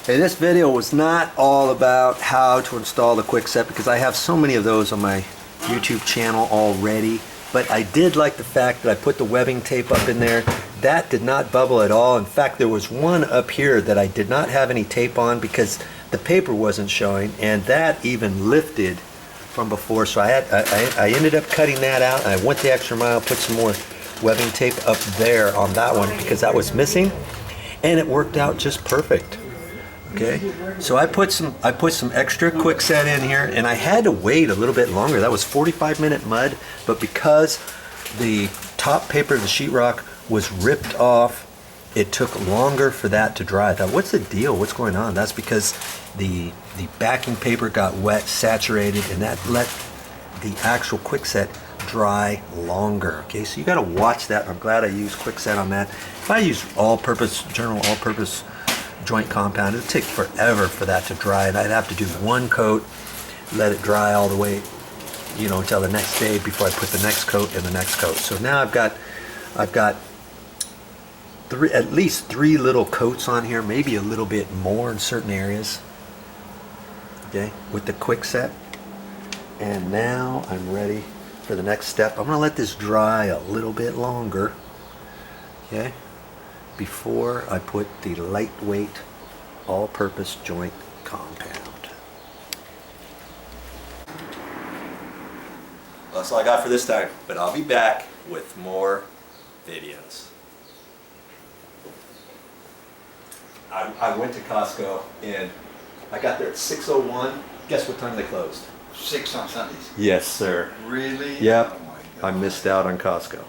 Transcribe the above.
Hey, this video was not all about how to install the Quickset because I have so many of those on my YouTube channel already, but I did like the fact that I put the webbing tape up in there. That did not bubble at all. In fact, there was one up here that I did not have any tape on because the paper wasn't showing, and that even lifted from before, so I ended up cutting that out, and I went the extra mile, put some more webbing tape up there on that one because that was missing, and it worked out just perfect. Okay, so I put some extra Quickset in here, and I had to wait a little bit longer. That was 45-minute mud, but because the top paper of the sheetrock was ripped off, it took longer for that to dry. I thought, what's the deal? What's going on? That's because the backing paper got wet, saturated, and that let the actual Quickset dry longer. Okay, so you got to watch that. I'm glad I used Quickset on that. If I use general all-purpose joint compound, it would take forever for that to dry, and I'd have to do one coat, let it dry all the way, you know, until the next day before I put the next coat and the next coat. So now I've got at least 3 little coats on here, maybe a little bit more in certain areas. Okay, with the Quickset, and now I'm ready for the next step. I'm going to let this dry a little bit longer. Okay, before I put the lightweight all-purpose joint compound. Well, that's all I got for this time, but I'll be back with more videos. I went to Costco and I got there at 6:01. Guess what time they closed? 6 on Sundays. Yes, sir. Really? Yep. Oh my God. I missed out on Costco.